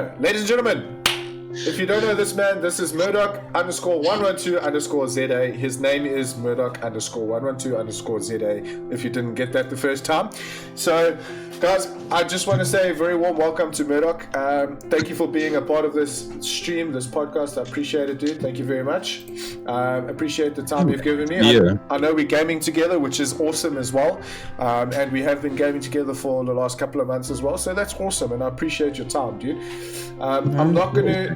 go. Ladies and gentlemen, if you don't know this man, this is Murdoch_112_ZA. His name is Murdoch_112_ZA, if you didn't get that the first time. So, guys, I just want to say a very warm welcome to Murdoch. Thank you for being a part of this stream, this podcast. I appreciate it, dude. Thank you very much. Appreciate the time you've given me. Yeah. I know we're gaming together, which is awesome as well. And we have been gaming together for the last couple of months as well. So that's awesome, and I appreciate your time, dude. I'm not gonna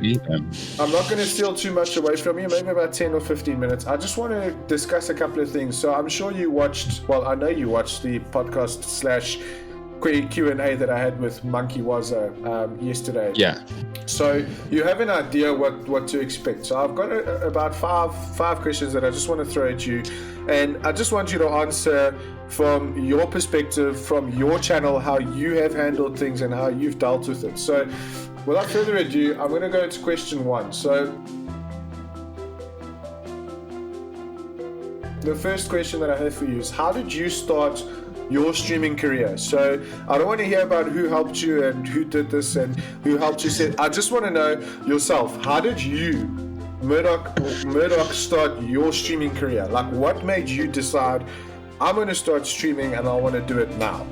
steal too much away from you, maybe about 10 or 15 minutes. I just want to discuss a couple of things. So I'm sure you watched, well, I know you watched the podcast / Q&A that I had with Monkey Wazza yesterday. Yeah. So you have an idea what to expect. So I've got about five questions that I just want to throw at you, and I just want you to answer from your perspective, from your channel, how you have handled things and how you've dealt with it. So without further ado, I'm going to go to question 1. So the first question that I have for you is, how did you start your streaming career? So I don't want to hear about who helped you and who did this and who helped you set. I just want to know yourself. How did you, Murdoch, start your streaming career? Like, what made you decide, I'm going to start streaming and I want to do it now?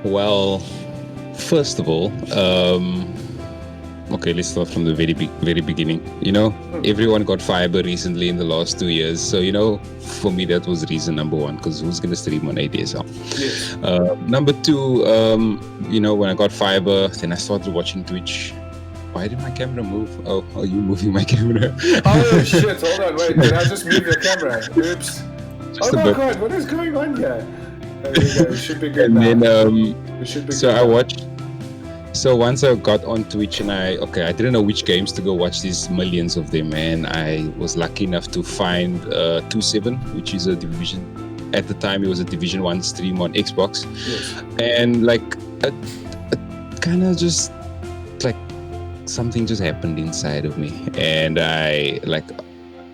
Well, first of all, okay, let's start from the very beginning. You know, everyone got fiber recently in the last 2 years. So, you know, for me, that was reason number 1, because who's going to stream on ADSL? Yes. Number 2, you know, when I got fiber, then I started watching Twitch. Why did my camera move? Oh, are you moving my camera? Oh, shit. Hold on. Wait, did I just move your camera? Oops. Oh, my God. What is going on here? There we go. It should be good now. And then, so I watched. So once I got on Twitch and I didn't know which games to go watch, these millions of them, and I was lucky enough to find 2-7, which is a division. At the time, it was a Division 1 stream on Xbox. Yes. And like, it kind of just like something just happened inside of me. And I like,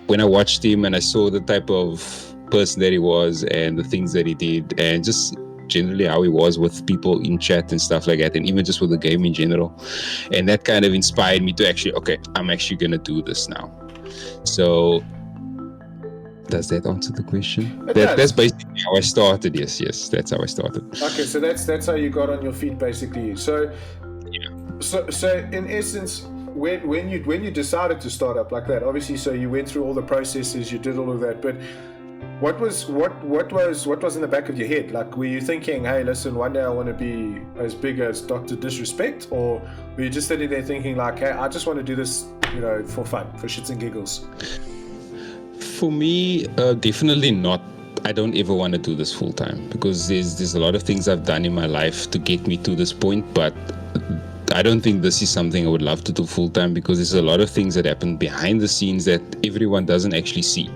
when I watched him and I saw the type of person that he was and the things that he did, and just generally how he was with people in chat and stuff like that, and even just with the game in general, and that kind of inspired me to actually, okay, I'm actually gonna do this now. So does that answer the question? That's basically how I started. Yes, that's how I started. Okay, so that's how you got on your feet, basically. So yeah. So in essence, when you decided to start up like that, obviously, so you went through all the processes, you did all of that, but what was in the back of your head? Like, were you thinking, hey, listen, one day I want to be as big as Dr. Disrespect? Or were you just sitting there thinking like, hey, I just want to do this, you know, for fun, for shits and giggles? For me, definitely not. I don't ever want to do this full time, because there's a lot of things I've done in my life to get me to this point, but I don't think this is something I would love to do full time, because there's a lot of things that happen behind the scenes that everyone doesn't actually see.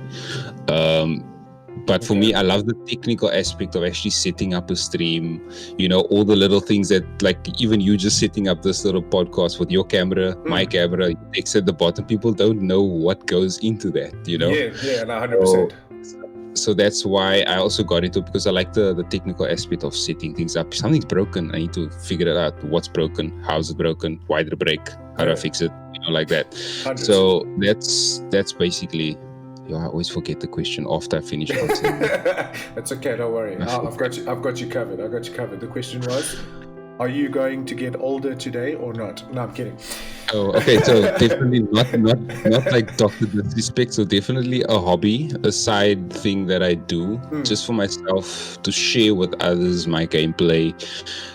But for me, I love the technical aspect of actually setting up a stream, you know, all the little things that, like, even you just setting up this little podcast with your camera, my camera, text at the bottom, people don't know what goes into that, you know? Yeah, no, 100%. So that's why I also got into it, because I like the technical aspect of setting things up. If something's broken, I need to figure it out. What's broken? How's it broken? Why did it break? How do I fix it? You know, like that. 100%. So that's basically... I always forget the question after I finish answering. That's okay, don't worry. I've got you covered. The question was, are you going to get older today or not? No, I'm kidding. Oh, okay. So definitely not like Dr. Disrespect. So definitely a hobby, a side thing that I do just for myself, to share with others my gameplay,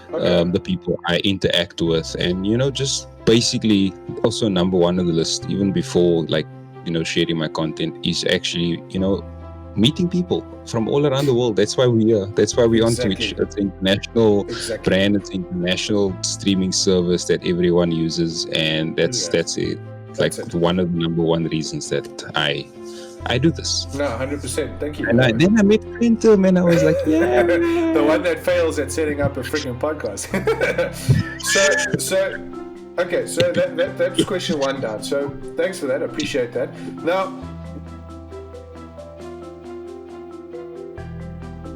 the people I interact with, and, you know, just basically also number 1 on the list, even before, like, you know, sharing my content, is actually, you know, meeting people from all around the world. That's why we are. That's why we're on Twitch. It's an international brand. It's an international streaming service that everyone uses, and that's it. Like one of the number 1 reasons that I do this. No, 100%. Thank you. And then I met Quintum, and I was like, yeah, the one that fails at setting up a freaking podcast. Okay, so that's question 1 down. So thanks for that. I appreciate that. Now,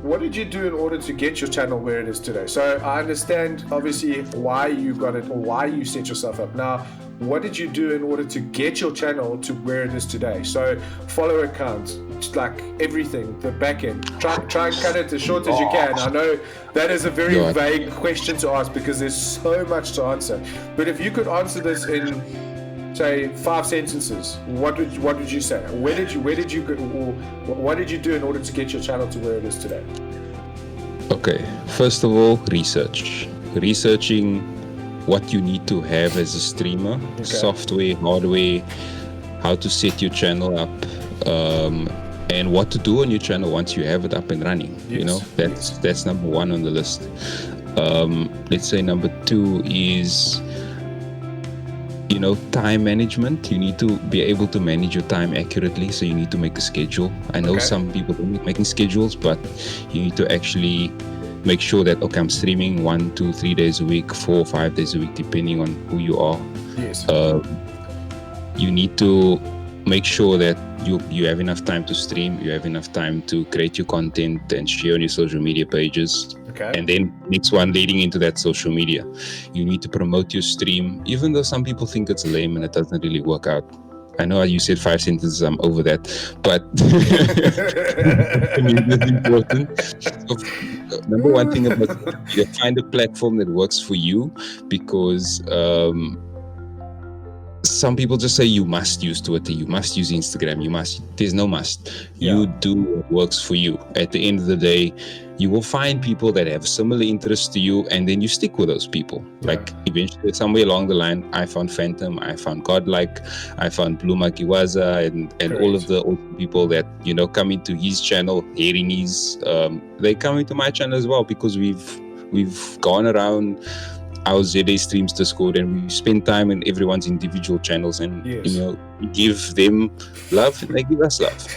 what did you do in order to get your channel where it is today? So I understand obviously why you got it or why you set yourself up. Now, what did you do in order to get your channel to where it is today? So follower count, like everything, the back end. Try and cut it as short as you can. I know that is a very vague question to ask because there's so much to answer. But if you could answer this in, say, 5 sentences, what would you say? Where did you go, or what did you do in order to get your channel to where it is today? Okay, first of all, researching what you need to have as a streamer, software, hardware, how to set your channel up, and what to do on your channel once you have it up and running. You know, that's number 1 on the list. Let's say number 2 is, you know, time management. You need to be able to manage your time accurately, so you need to make a schedule. I know some people don't like making schedules, but you need to actually make sure that, okay, I'm streaming 1, 2, 3 days a week, 4, 5 days a week, depending on who you are. You need to make sure that you have enough time to stream, you have enough time to create your content and share on your social media pages. And then next one, leading into that social media, you need to promote your stream, even though some people think it's lame and it doesn't really work out. I know you said 5 sentences, I'm over that, but I mean, it's important. So, number 1 thing about you find a platform that works for you, because some people just say you must use Twitter, you must use Instagram, there's no must. You do what works for you. At the end of the day, you will find people that have similar interests to you, and then you stick with those people. Like eventually, somewhere along the line, I found Phantom, I found Godlike, I found Blue Makiwaza, and all of the awesome people that, you know, come into his channel, hearing his, they come into my channel as well, because we've gone around our ZA Streams Discord and we spend time in everyone's individual channels, and you know, we give them love and they give us love.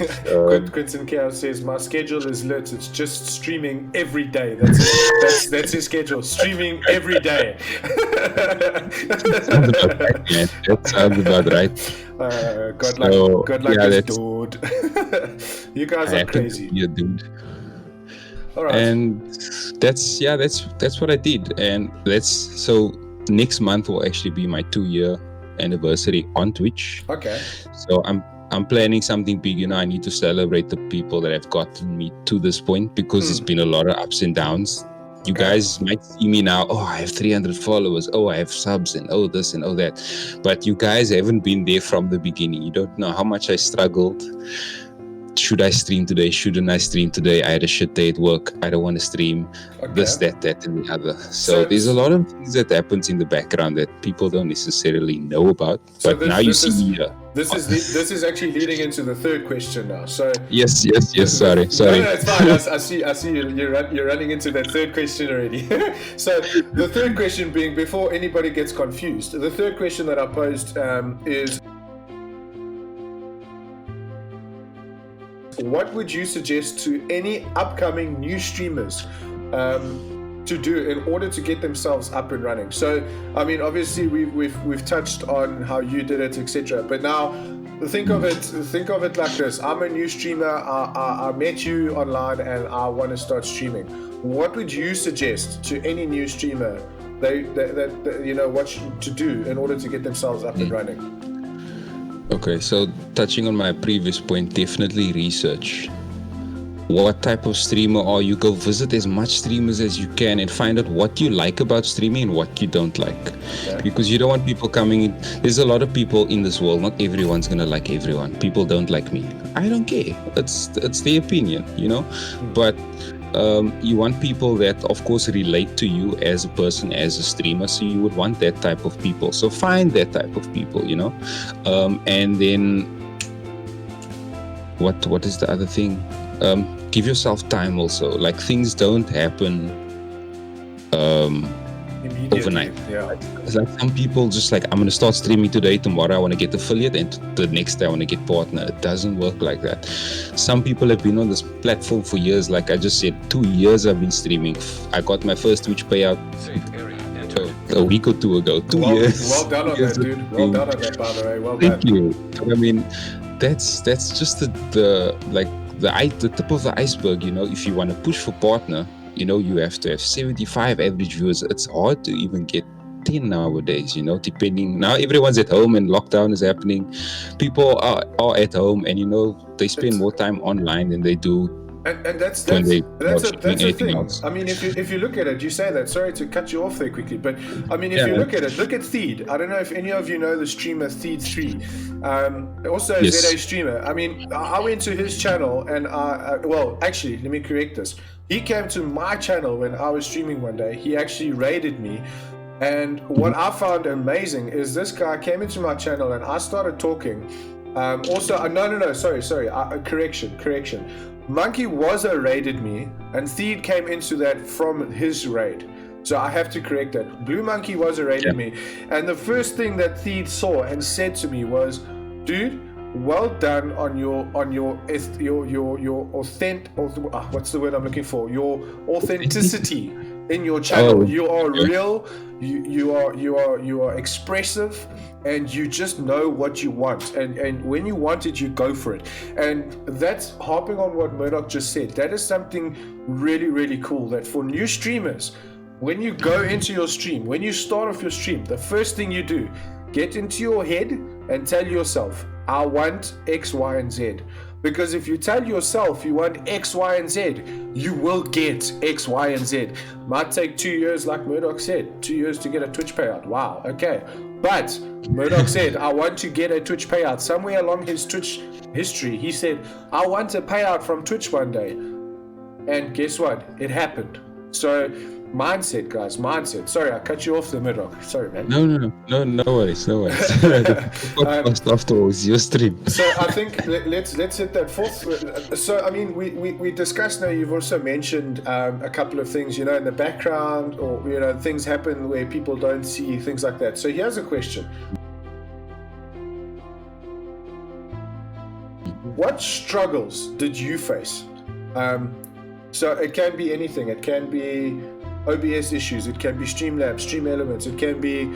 Quentin Chaos says, my schedule is lit, it's just streaming every day. That's his schedule, streaming every day. Sounds about right, man. That sounds about right. Godlike is dude. You guys are crazy. You're dude. All right. And that's what I did, and so next month will actually be my 2-year anniversary on Twitch. Okay. So I'm planning something big. You know, I need to celebrate the people that have gotten me to this point, because it's been a lot of ups and downs. You guys might see me now, oh, I have 300 followers, oh, I have subs, and oh, this and oh, that. But you guys haven't been there from the beginning. You don't know how much I struggled. Should I stream today? Shouldn't I stream today? I had a shit day at work. I don't want to stream. This, that, and the other. So there's a lot of things that happens in the background that people don't necessarily know about. But now you see me here. This is actually leading into the third question now. So yes. Sorry. No, it's fine. I see you're running into that third question already. So the third question being, before anybody gets confused, the third question that I posed is, what would you suggest to any upcoming new streamers to do in order to get themselves up and running? So, I mean, obviously we've touched on how you did it, etc. But now, think of it like this: I'm a new streamer. I met you online, and I want to start streaming. What would you suggest to any new streamer that you know what to do in order to get themselves up and running? Okay, so touching on my previous point, definitely research. What type of streamer are you? Go visit as much streamers as you can and find out what you like about streaming and what you don't like. Because you don't want people coming in. There's a lot of people in this world. Not everyone's gonna like everyone. People don't like me. I don't care. It's their opinion, you know? But you want people that, of course, relate to you as a person, as a streamer. So you would want that type of people. So find that type of people, you know. And then what is the other thing? Give yourself time also. Like, things don't happen overnight. It's like some people just like, I'm going to start streaming today, tomorrow I want to get affiliate, and the next day I want to get partner. It doesn't work like that. Some people have been on this platform for years. Like I just said, 2 years I've been streaming. I got my first Twitch payout a week or two ago. 2 years. Well done on that, dude. Well done on that, by the way. Well done. Thank you. I mean, that's just the the tip of the iceberg. If you want to push for partner, you have to have 75 average viewers. It's hard to even get 10 nowadays, depending. Now everyone's at home and lockdown is happening. People are at home and, they spend more time online than they do. And that's the thing. Else. I mean, if you look at it, you say that. Sorry to cut you off there quickly, but I mean, if you look at it, look at Theed. I don't know if any of you know the streamer Theed3, also a ZA streamer. I mean, I went to his channel and well, actually, let me correct this. He came to my channel when I was streaming one day. He actually raided me. And what I found amazing is this guy came into my channel and I started talking. Sorry. Correction. Monkey Wazza raided me, and Theed came into that from his raid. So I have to correct that. Blue Monkey Wazza raided me, and the first thing that Theed saw and said to me was, "Dude, well done on your what's the word I'm looking for? Your authenticity in your channel. You are real. You are expressive, and you just know what you want. And when you want it, you go for it. And that's harping on what Murdoch just said. That is something really, really cool. That for new streamers, when you go into your stream, when you start off your stream, the first thing you do, get into your head and tell yourself, I want X, Y, and Z. Because if you tell yourself you want X, Y, and Z, you will get X, Y, and Z. Might take 2 years, like Murdoch said, 2 years to get a Twitch payout. Wow, okay. But Murdoch said, I want to get a Twitch payout. Somewhere along his Twitch history, he said, I want a payout from Twitch one day. And guess what? It happened. So mindset, guys, mindset. Sorry, I cut you off the Murdoch. Sorry, man. No worries. After all, it's your stream. So I think let's hit that fourth. So I mean, we discussed now. You've also mentioned a couple of things, in the background, or things happen where people don't see, things like that. So here's a question: what struggles did you face? So it can be anything. It can be OBS issues, it can be Streamlabs, Stream Elements, it can be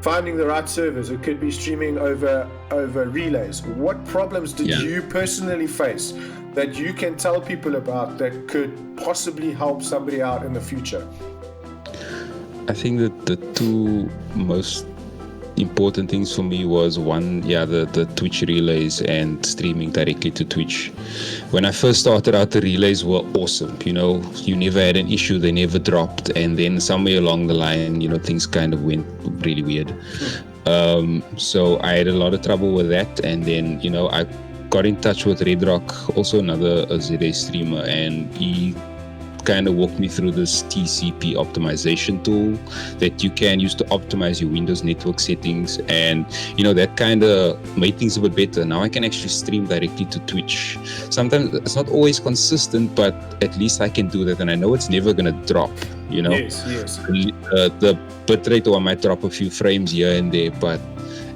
finding the right servers, it could be streaming over relays. What problems did you personally face that you can tell people about that could possibly help somebody out in the future? I think that the two most important things for me was one, the Twitch relays and streaming directly to Twitch. When I first started out, the relays were awesome. You never had an issue, they never dropped, and then somewhere along the line, things kind of went really weird. So I had a lot of trouble with that, and then I got in touch with Red Rock, also another ZA streamer, and he kind of walked me through this TCP optimization tool that you can use to optimize your Windows network settings, and that kind of made things a bit better. Now I can actually stream directly to Twitch. Sometimes it's not always consistent, but at least I can do that, and I know it's never gonna drop. Yes. The bitrate, or I might drop a few frames here and there, but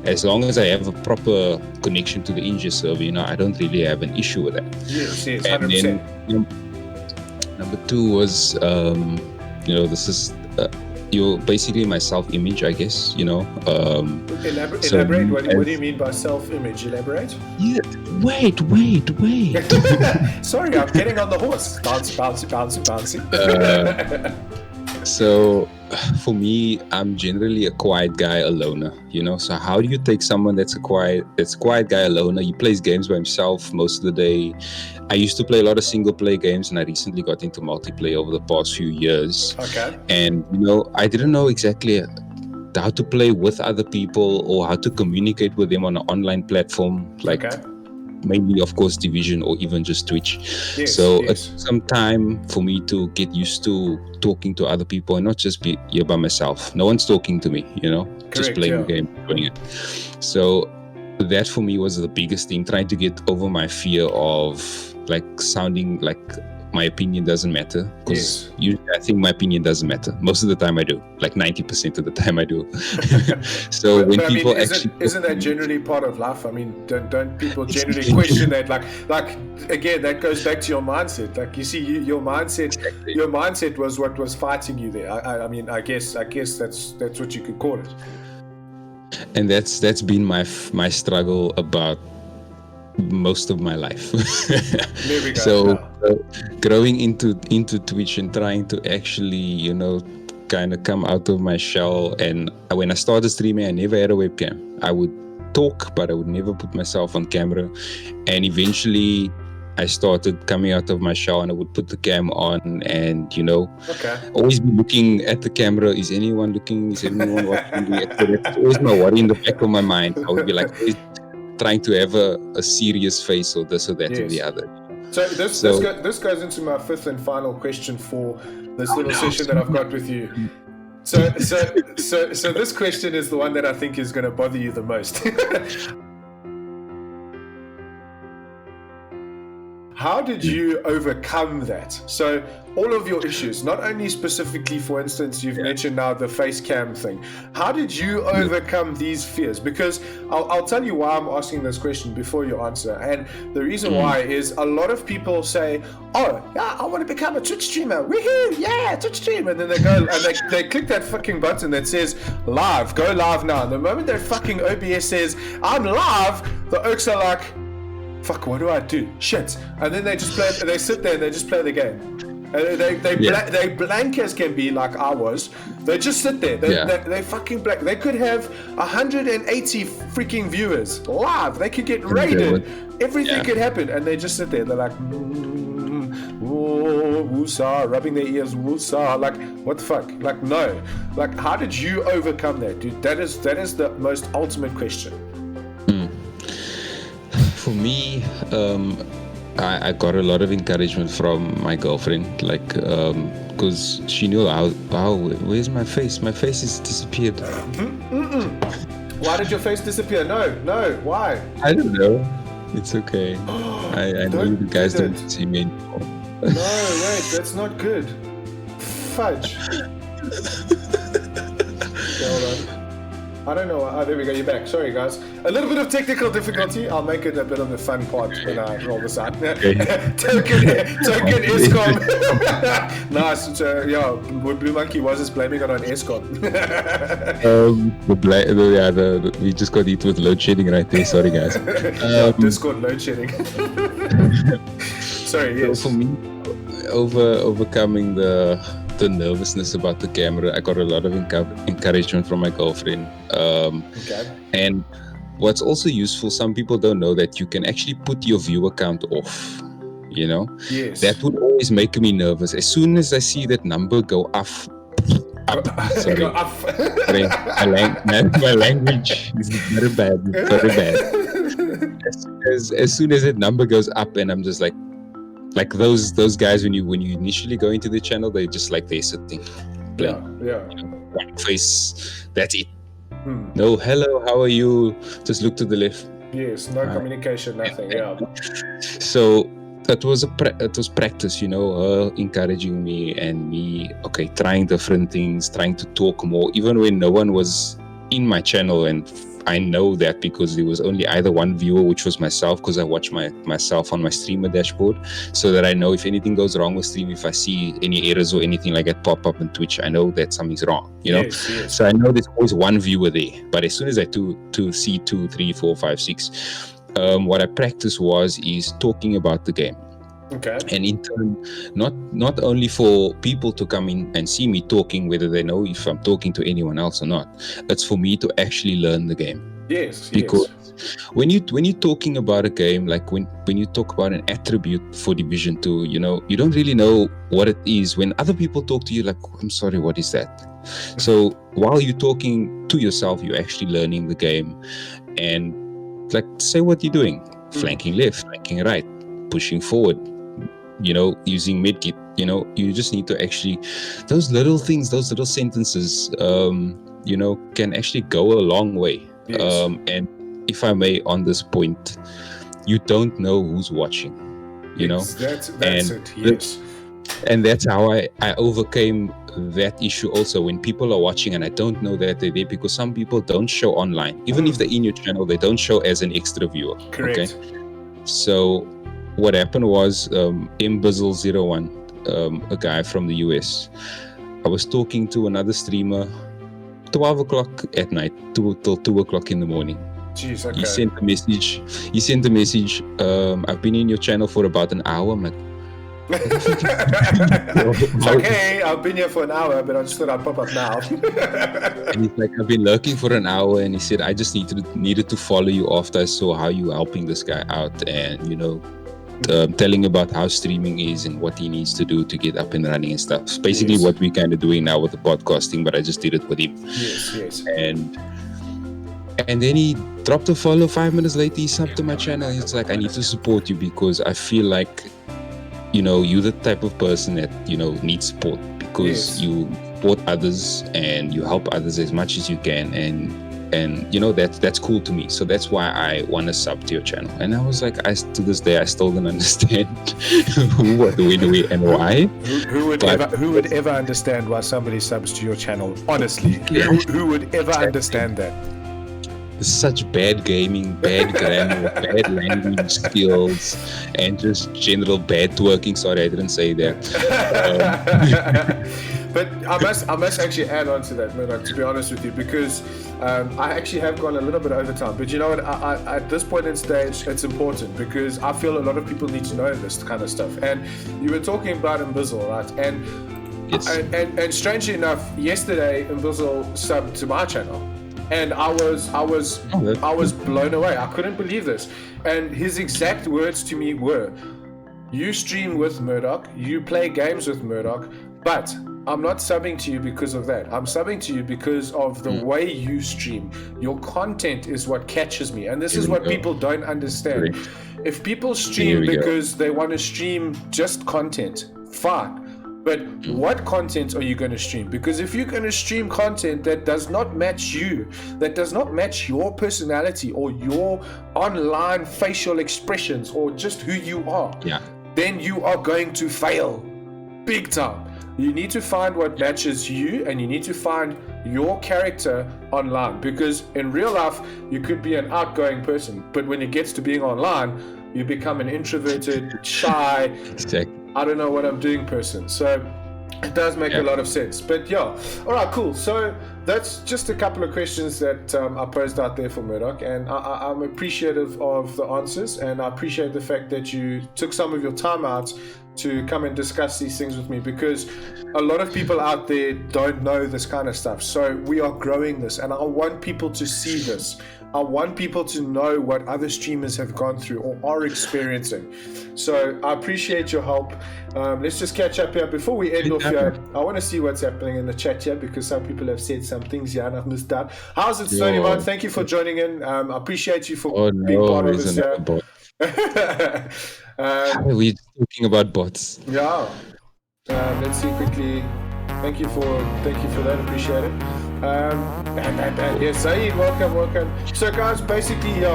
as long as I have a proper connection to the Inge server, I don't really have an issue with that. Yes, 100%. And then, number two was, this is you're basically my self-image, I guess. Elaborate. What do you mean by self-image? Elaborate. Yeah. Wait. Sorry, I'm getting on the horse. Bouncy. So, for me, I'm generally a quiet guy, a loner. So how do you take someone that's a quiet guy, a loner? He plays games by himself most of the day. I used to play a lot of single player games, and I recently got into multiplayer over the past few years. Okay. And I didn't know exactly how to play with other people or how to communicate with them on an online platform, mainly, of course, Division or even just Twitch. It took some time for me to get used to talking to other people and not just be here by myself. No one's talking to me, just playing the game, doing it. So that for me was the biggest thing, trying to get over my fear of sounding like my opinion doesn't matter, because I think my opinion doesn't matter. Most of the time I do, 90% of the time I do. So when people isn't that generally part of life? I mean, don't people generally question that? Like again, that goes back to your mindset. You see, your mindset was what was fighting you there. I mean, I guess that's what you could call it. And that's been my struggle about most of my life. There we go. So Yeah. growing into Twitch and trying to actually, kind of come out of my shell. And when I started streaming, I never had a webcam. I would talk, but I would never put myself on camera. And eventually I started coming out of my shell, and I would put the cam on, and always be looking at the camera. Is anyone looking? Is anyone watching me? So that's always my worry in the back of my mind. I would be like always trying to have a serious face, or this or that or the other. So this goes into my fifth and final question for this little session that I've got with you. So this question is the one that I think is going to bother you the most. How did you overcome that? So all of your issues, not only specifically, for instance, you've mentioned now the face cam thing. How did you overcome these fears? Because I'll tell you why I'm asking this question before you answer. And the reason why is a lot of people say, oh, yeah, I want to become a Twitch streamer. Woohoo, yeah, Twitch streamer. And then they go and they click that fucking button that says live, go live now. And the moment that fucking OBS says, I'm live, the oaks are like, fuck, what do I do? Shit. And then they just play, they sit there and they just play the game. And they blank as can be, like I was. They just sit there. They fucking blank. They could have 180 freaking viewers live. They could get raided. Everything could happen. And they just sit there. They're like, woosah, rubbing their ears, woosah. Like, what the fuck? Like, no. Like, how did you overcome that, dude? That is the most ultimate question. For me, I got a lot of encouragement from my girlfriend, like, because she knew where's my face? My face has disappeared. Why did your face disappear? No, why? I don't know. It's okay. I know you guys don't see me anymore. No, wait, that's not good. Fudge. Hold on. I don't know. Oh, there we go. You're back. Sorry, guys. A little bit of technical difficulty. I'll make it a bit of the fun part when I roll this out. Okay. token ESCOM. Nice. So, Blue Monkey was just blaming it on ESCOM. We just got hit with load shedding right there. Sorry, guys. Discord load shedding. Sorry. Yes. So for me, overcoming the nervousness about the camera, I got a lot of encouragement from my girlfriend. And what's also useful, some people don't know that you can actually put your viewer count off. Yes. That would always make me nervous. As soon as I see that number go up. Sorry. Go up. My language is very bad. As soon as that number goes up, and I'm just like those guys when you initially go into the channel, they're just like they're sitting playing. One face, that's it. No hello, how are you? Just look to the left. Yes, no communication, nothing. So it was practice, her encouraging me and me trying different things, trying to talk more, even when no one was in my channel. And I know that because there was only either one viewer, which was myself, because I watch myself on my streamer dashboard, so that I know if anything goes wrong with stream, if I see any errors or anything like that pop up on Twitch, I know that something's wrong, Yes. So I know there's always one viewer there. But as soon as I see 2, 3, 4, 5, 6, what I practiced is talking about the game. Okay. And in turn, not only for people to come in and see me talking, whether they know if I'm talking to anyone else or not, it's for me to actually learn the game. Yes. Because when you're talking about a game, like when you talk about an attribute for Division 2, you don't really know what it is. When other people talk to you, like, I'm sorry, what is that? So while you're talking to yourself, you're actually learning the game. And like, say what you're doing: flanking left, flanking right, pushing forward, using medkit. You just need to actually, those little things, those little sentences, can actually go a long way. Yes. And if I may, on this point, you don't know who's watching, That's it. Yes. And that's how I overcame that issue also, when people are watching and I don't know that they're there, because some people don't show online. Even if they're in your channel, they don't show as an extra viewer. Correct. Okay? So what happened was, Mbizzle01, a guy from the US, I was talking to another streamer 12 o'clock at night till 2 o'clock in the morning. Jeez, okay. He sent a message. I've been in your channel for about an hour. I'm like, it's like, hey, I've been here for an hour, but I just thought I'd pop up now. And he's like, I've been lurking for an hour, and he said, I just needed to follow you after I saw how you helping this guy out, and telling about how streaming is and what he needs to do to get up and running and stuff. It's basically what we're kind of doing now with the podcasting, but I just did it with him. Yes. And then he dropped a follow. 5 minutes later, he subbed to my channel. He's like, I need to support you because I feel like, you're the type of person that, needs support because you support others and you help others as much as you can. And that's cool to me. So that's why I want to sub to your channel. And I was like, to this day, I still don't understand who, what, when, and why. Who would ever understand why somebody subs to your channel? Honestly, Yeah. who would ever understand that? Such bad gaming, bad grammar, bad language skills, and just general bad twerking. Sorry, I didn't say that. But I must actually add on to that, Murdoch, to be honest with you, because I actually have gone a little bit over time. But you know what? I at this point in stage, it's important because I feel a lot of people need to know this kind of stuff. And you were talking about Imbizzle, right? And Yes. and strangely enough, yesterday Imbizzle subbed to my channel. And I was blown away. I couldn't believe this. And his exact words to me were, you stream with Murdoch, you play games with Murdoch, but I'm not subbing to you because of that. I'm subbing to you because of the way you stream. Your content is what catches me. And this is what people don't understand. Great. If people stream because they want to stream just content, fine. But what content are you going to stream? Because if you're going to stream content that does not match you, that does not match your personality or your online facial expressions or just who you are, then you are going to fail big time. You need to find what matches you, and you need to find your character online. Because in real life, you could be an outgoing person, but when it gets to being online, you become an introverted, shy, I don't know what I'm doing person. So it does make a lot of sense. But yeah, all right, cool. So that's just a couple of questions that I posed out there for Murdoch, and I'm appreciative of the answers, and I appreciate the fact that you took some of your time out to come and discuss these things with me, because a lot of people out there don't know this kind of stuff. So we are growing this, and I want people to see this. I want people to know what other streamers have gone through or are experiencing. So I appreciate your help. Let's just catch up here. Before we end off here, I want to see what's happening in the chat here, because some people have said some things here and I've missed out. How's it, Stony Man? Thank you for joining in. I appreciate you for being part of this here. We're talking about bots. Yeah. Let's see quickly. Thank you for that. Appreciate it. Yes, Saeed, welcome. So guys, basically,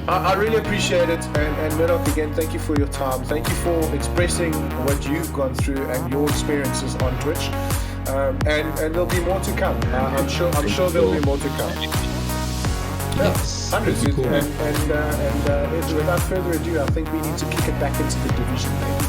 I really appreciate it, and Murdoch, again, thank you for your time. Thank you for expressing what you've gone through and your experiences on Twitch. And there'll be more to come. I'm sure there'll be more to come. Yes. Hundreds. Cool. And without further ado, I think we need to kick it back into the division, maybe.